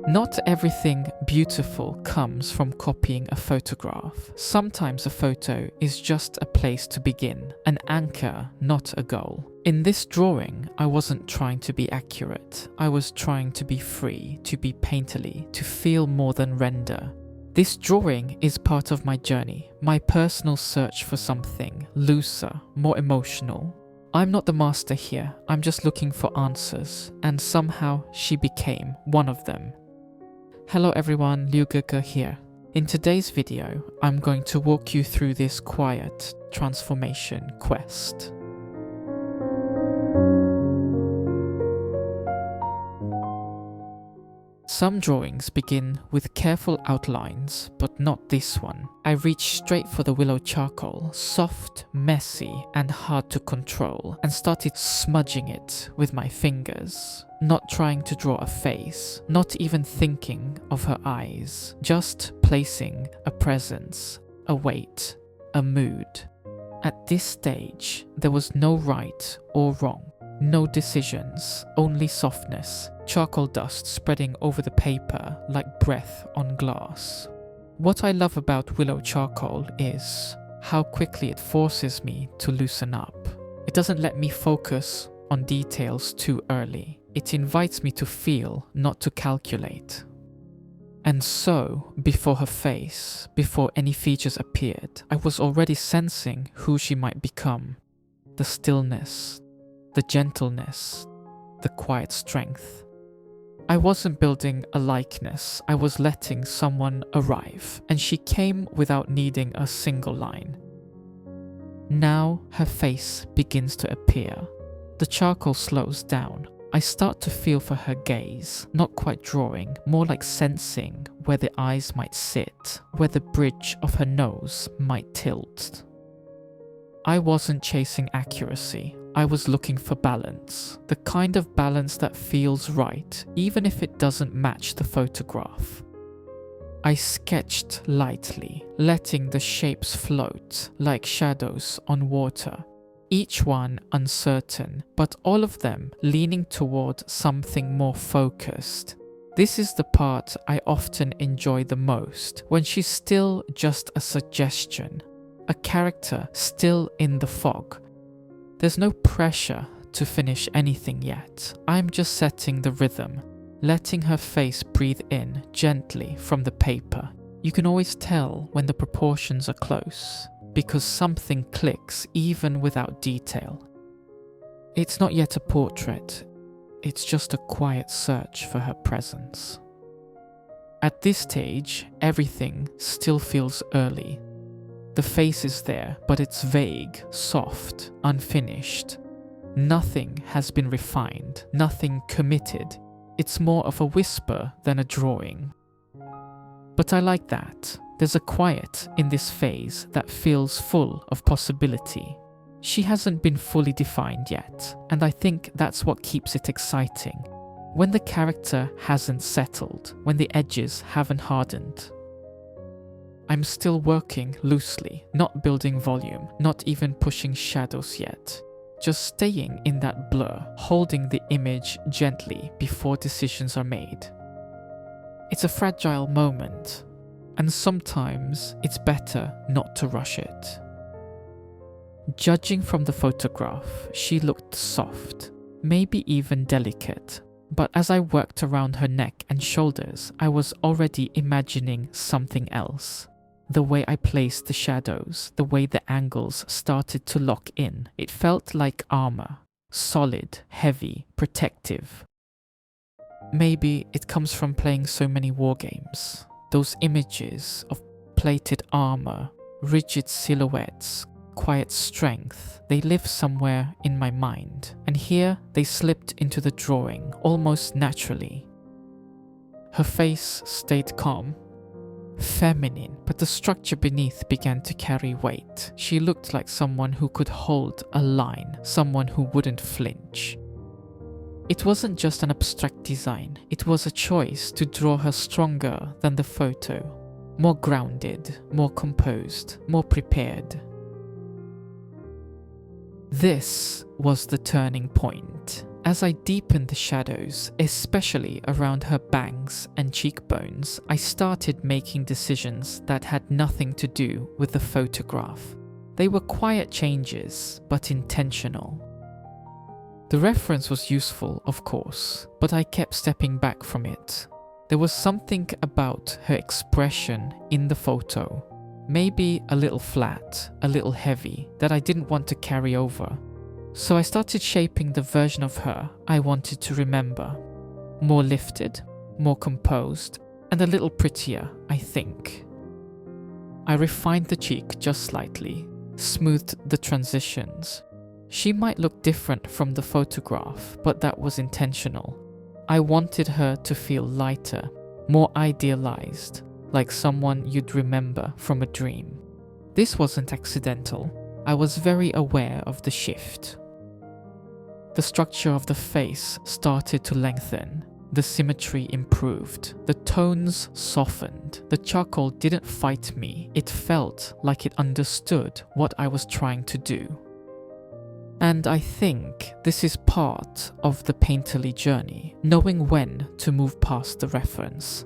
Not everything beautiful comes from copying a photograph. Sometimes a photo is just a place to begin, an anchor, not a goal. In this drawing, I wasn't trying to be accurate. I was trying to be free, to be painterly, to feel more than render. This drawing is part of my journey, my personal search for something looser, more emotional. I'm not the master here, I'm just looking for answers, and somehow she became one of them. Hello everyone, Lyra here. In today's video, I'm going to walk you through this quiet transformation quest. Some drawings begin with careful outlines, but not this one. I reached straight for the Willow charcoal, soft, messy, and hard to control, and started smudging it with my fingers. Not trying to draw a face, not even thinking of her eyes, just placing a presence, a weight, a mood. At this stage, there was no right or wrong. No decisions, only softness, charcoal dust spreading over the paper like breath on glass. What I love about Willow charcoal is how quickly it forces me to loosen up. It doesn't let me focus on details too early. It invites me to feel, not to calculate. And so, before her face, before any features appeared, I was already sensing who she might become. The stillness, the gentleness, the quiet strength. I wasn't building a likeness, I was letting someone arrive, and she came without needing a single line. Now her face begins to appear. The charcoal slows down. I start to feel for her gaze, not quite drawing, more like sensing where the eyes might sit, where the bridge of her nose might tilt. I wasn't chasing accuracy. I was looking for balance, the kind of balance that feels right, even if it doesn't match the photograph. I sketched lightly, letting the shapes float like shadows on water, each one uncertain, but all of them leaning toward something more focused. This is the part I often enjoy the most, when she's still just a suggestion, a character still in the fog. There's no pressure to finish anything yet. I'm just setting the rhythm, letting her face breathe in gently from the paper. You can always tell when the proportions are close, because something clicks even without detail. It's not yet a portrait, it's just a quiet search for her presence. At this stage, everything still feels early. The face is there, but it's vague, soft, unfinished. Nothing has been refined, nothing committed. It's more of a whisper than a drawing. But I like that. There's a quiet in this phase that feels full of possibility. She hasn't been fully defined yet, and I think that's what keeps it exciting. When the character hasn't settled, when the edges haven't hardened. I'm still working loosely, not building volume, not even pushing shadows yet. Just staying in that blur, holding the image gently before decisions are made. It's a fragile moment, and sometimes it's better not to rush it. Judging from the photograph, she looked soft, maybe even delicate. But as I worked around her neck and shoulders, I was already imagining something else. The way I placed the shadows, the way the angles started to lock in, it felt like armor. Solid, heavy, protective. Maybe it comes from playing so many war games. Those images of plated armor, rigid silhouettes, quiet strength, they live somewhere in my mind. And here they slipped into the drawing, almost naturally. Her face stayed calm. Feminine, but the structure beneath began to carry weight. She looked like someone who could hold a line, someone who wouldn't flinch. It wasn't just an abstract design, it was a choice to draw her stronger than the photo, more grounded, more composed, more prepared. This was the turning point. As I deepened the shadows, especially around her bangs and cheekbones, I started making decisions that had nothing to do with the photograph. They were quiet changes, but intentional. The reference was useful, of course, but I kept stepping back from it. There was something about her expression in the photo, maybe a little flat, a little heavy, that I didn't want to carry over. So I started shaping the version of her I wanted to remember. More lifted, more composed, and a little prettier, I think. I refined the cheek just slightly, smoothed the transitions. She might look different from the photograph, but that was intentional. I wanted her to feel lighter, more idealized, like someone you'd remember from a dream. This wasn't accidental. I was very aware of the shift. The structure of the face started to lengthen. The symmetry improved. The tones softened. The charcoal didn't fight me. It felt like it understood what I was trying to do. And I think this is part of the painterly journey, knowing when to move past the reference,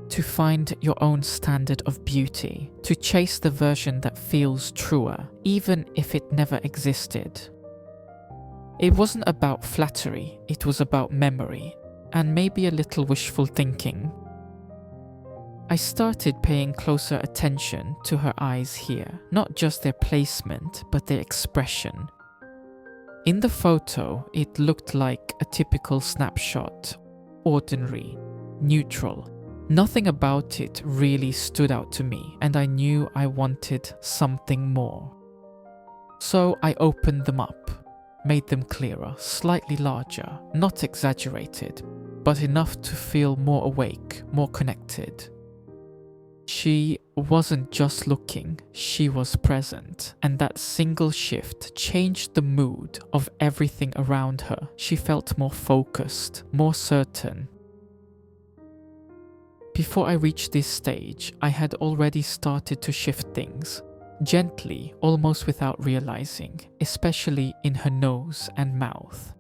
to find your own standard of beauty, to chase the version that feels truer, even if it never existed. It wasn't about flattery, it was about memory, and maybe a little wishful thinking. I started paying closer attention to her eyes here, not just their placement, but their expression. In the photo, it looked like a typical snapshot, ordinary, neutral. Nothing about it really stood out to me, and I knew I wanted something more. So I opened them up, made them clearer, slightly larger, not exaggerated, but enough to feel more awake, more connected. She wasn't just looking, she was present, and that single shift changed the mood of everything around her. She felt more focused, more certain. Before I reached this stage, I had already started to shift things, gently, almost without realizing, especially in her nose and mouth.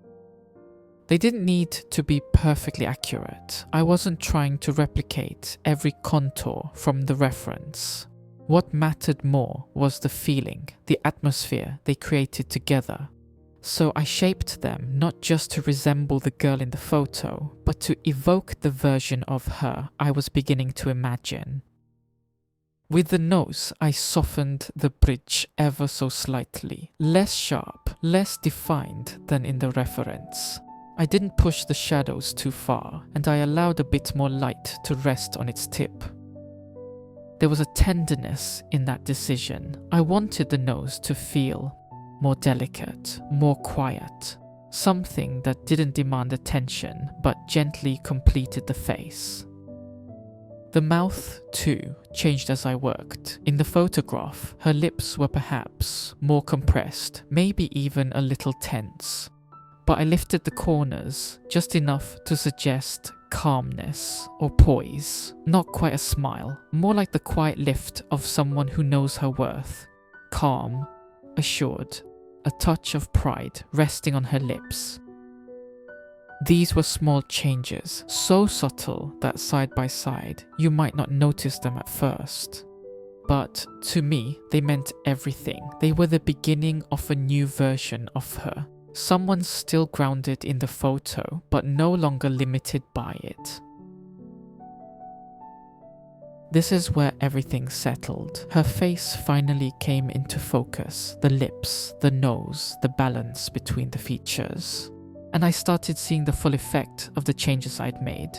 They didn't need to be perfectly accurate. I wasn't trying to replicate every contour from the reference. What mattered more was the feeling, the atmosphere they created together. So I shaped them not just to resemble the girl in the photo, but to evoke the version of her I was beginning to imagine. With the nose, I softened the bridge ever so slightly, less sharp, less defined than in the reference. I didn't push the shadows too far, and I allowed a bit more light to rest on its tip. There was a tenderness in that decision. I wanted the nose to feel more delicate, more quiet, something that didn't demand attention but gently completed the face. The mouth, too, changed as I worked. In the photograph, her lips were perhaps more compressed, maybe even a little tense. But I lifted the corners just enough to suggest calmness or poise. Not quite a smile, more like the quiet lift of someone who knows her worth. Calm, assured, a touch of pride resting on her lips. These were small changes, so subtle that side by side, you might not notice them at first. But to me, they meant everything. They were the beginning of a new version of her. Someone still grounded in the photo, but no longer limited by it. This is where everything settled. Her face finally came into focus. The lips, the nose, the balance between the features. And I started seeing the full effect of the changes I'd made.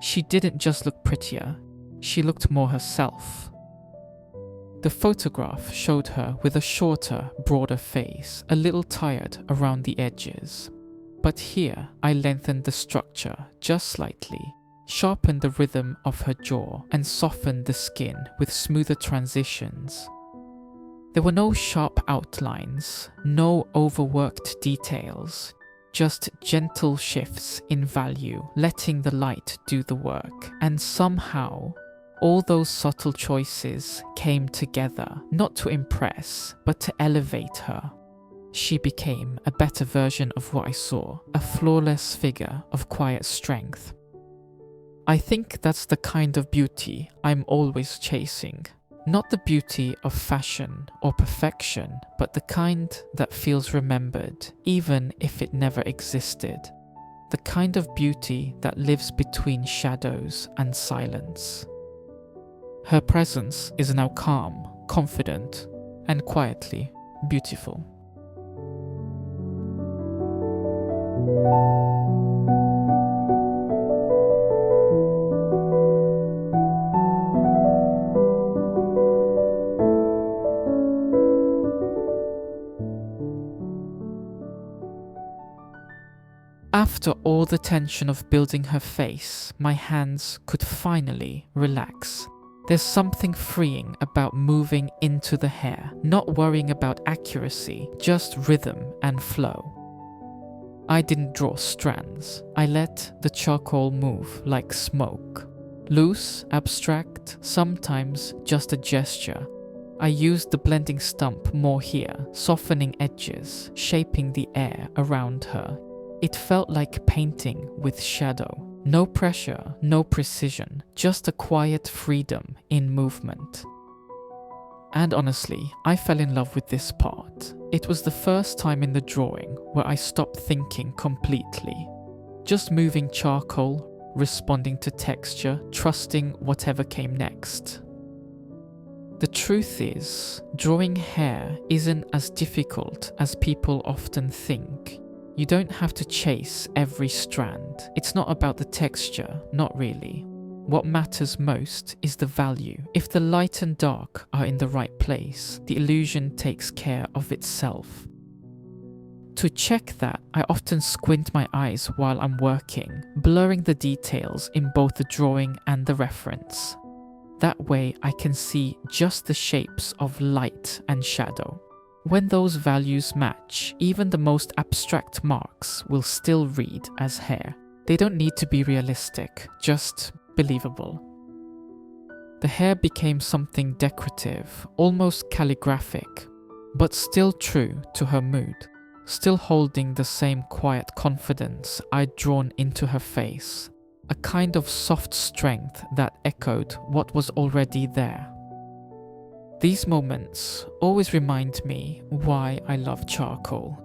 She didn't just look prettier, she looked more herself. The photograph showed her with a shorter, broader face, a little tired around the edges. But here, I lengthened the structure just slightly, sharpened the rhythm of her jaw, and softened the skin with smoother transitions. There were no sharp outlines, no overworked details, just gentle shifts in value, letting the light do the work. And somehow, all those subtle choices came together, not to impress, but to elevate her. She became a better version of what I saw, a flawless figure of quiet strength. I think that's the kind of beauty I'm always chasing. Not the beauty of fashion or perfection, but the kind that feels remembered, even if it never existed. The kind of beauty that lives between shadows and silence. Her presence is now calm, confident, and quietly beautiful. After all the tension of building her face, my hands could finally relax. There's something freeing about moving into the hair, not worrying about accuracy, just rhythm and flow. I didn't draw strands. I let the charcoal move like smoke. Loose, abstract, sometimes just a gesture. I used the blending stump more here, softening edges, shaping the air around her. It felt like painting with shadow. No pressure, no precision, just a quiet freedom in movement. And honestly, I fell in love with this part. It was the first time in the drawing where I stopped thinking completely. Just moving charcoal, responding to texture, trusting whatever came next. The truth is, drawing hair isn't as difficult as people often think. You don't have to chase every strand. It's not about the texture, not really. What matters most is the value. If the light and dark are in the right place, the illusion takes care of itself. To check that, I often squint my eyes while I'm working, blurring the details in both the drawing and the reference. That way I can see just the shapes of light and shadow. When those values match, even the most abstract marks will still read as hair. They don't need to be realistic, just believable. The hair became something decorative, almost calligraphic, but still true to her mood, still holding the same quiet confidence I'd drawn into her face, a kind of soft strength that echoed what was already there. These moments always remind me why I love charcoal.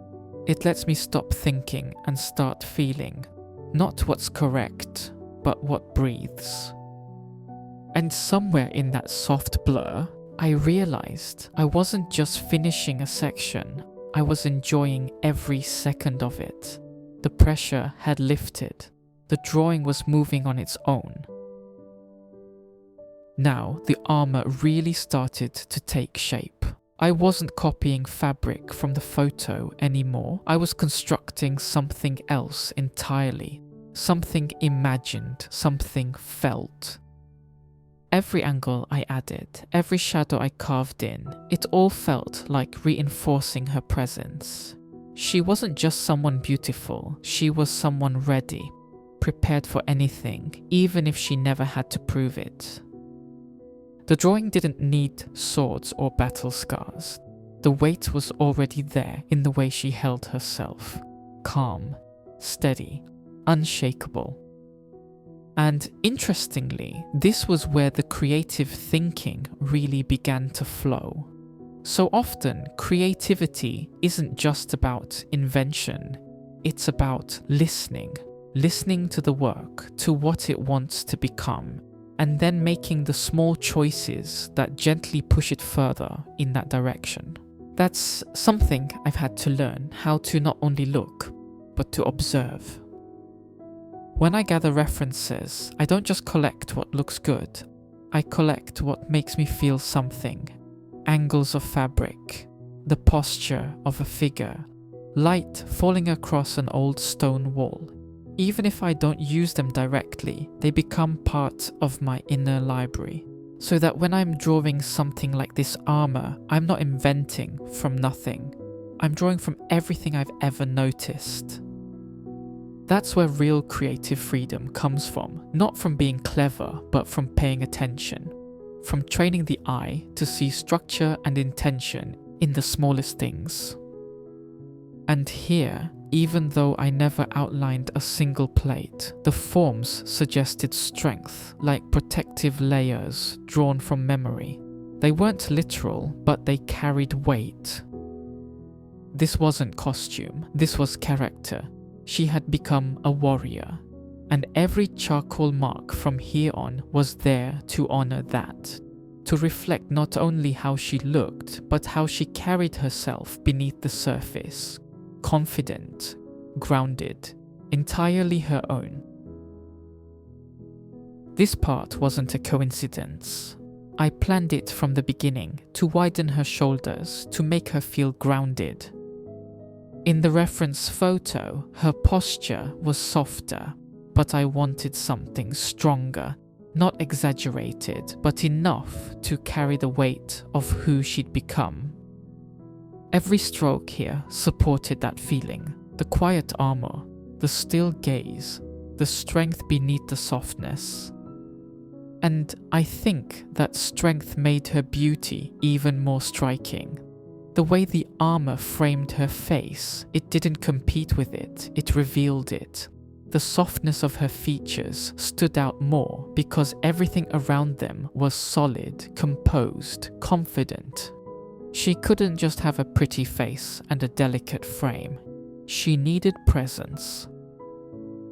It lets me stop thinking and start feeling, not what's correct, but what breathes. And somewhere in that soft blur, I realized I wasn't just finishing a section, I was enjoying every second of it. The pressure had lifted, the drawing was moving on its own. Now the armor really started to take shape. I wasn't copying fabric from the photo anymore. I was constructing something else entirely. Something imagined, something felt. Every angle I added, every shadow I carved in, it all felt like reinforcing her presence. She wasn't just someone beautiful, she was someone ready, prepared for anything, even if she never had to prove it. The drawing didn't need swords or battle scars. The weight was already there in the way she held herself. Calm, steady, unshakable. And interestingly, this was where the creative thinking really began to flow. So often, creativity isn't just about invention. It's about listening to the work, to what it wants to become, and then making the small choices that gently push it further in that direction. That's something I've had to learn, how to not only look, but to observe. When I gather references, I don't just collect what looks good, I collect what makes me feel something. Angles of fabric, the posture of a figure, light falling across an old stone wall. Even if I don't use them directly, they become part of my inner library. So that when I'm drawing something like this armor, I'm not inventing from nothing. I'm drawing from everything I've ever noticed. That's where real creative freedom comes from. Not from being clever, but from paying attention. From training the eye to see structure and intention in the smallest things. And here, even though I never outlined a single plate, the forms suggested strength, like protective layers drawn from memory. They weren't literal, but they carried weight. This wasn't costume, this was character. She had become a warrior, and every charcoal mark from here on was there to honor that, to reflect not only how she looked, but how she carried herself beneath the surface, confident, grounded, entirely her own. This part wasn't a coincidence. I planned it from the beginning to widen her shoulders, to make her feel grounded. In the reference photo, her posture was softer, but I wanted something stronger, not exaggerated, but enough to carry the weight of who she'd become. Every stroke here supported that feeling, the quiet armor, the still gaze, the strength beneath the softness. And I think that strength made her beauty even more striking. The way the armor framed her face, it didn't compete with it, it revealed it. The softness of her features stood out more because everything around them was solid, composed, confident. She couldn't just have a pretty face and a delicate frame. She needed presence.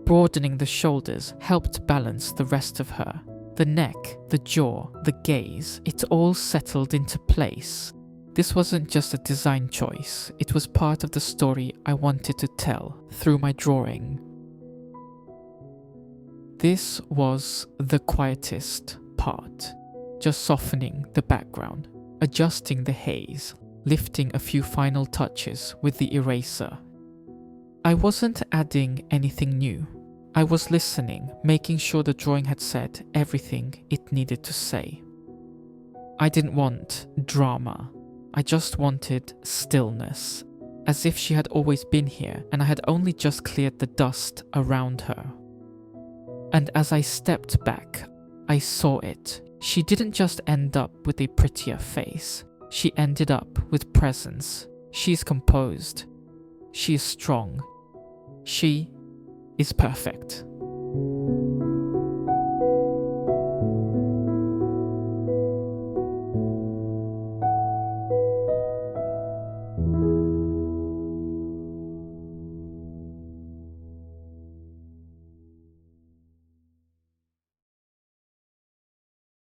Broadening the shoulders helped balance the rest of her. The neck, the jaw, the gaze, it all settled into place. This wasn't just a design choice, it was part of the story I wanted to tell through my drawing. This was the quietest part, just softening the background, adjusting the haze, lifting a few final touches with the eraser. I wasn't adding anything new. I was listening, making sure the drawing had said everything it needed to say. I didn't want drama. I just wanted stillness, as if she had always been here and I had only just cleared the dust around her. And as I stepped back, I saw it. She didn't just end up with a prettier face. She ended up with presence. She is composed. She is strong. She is perfect.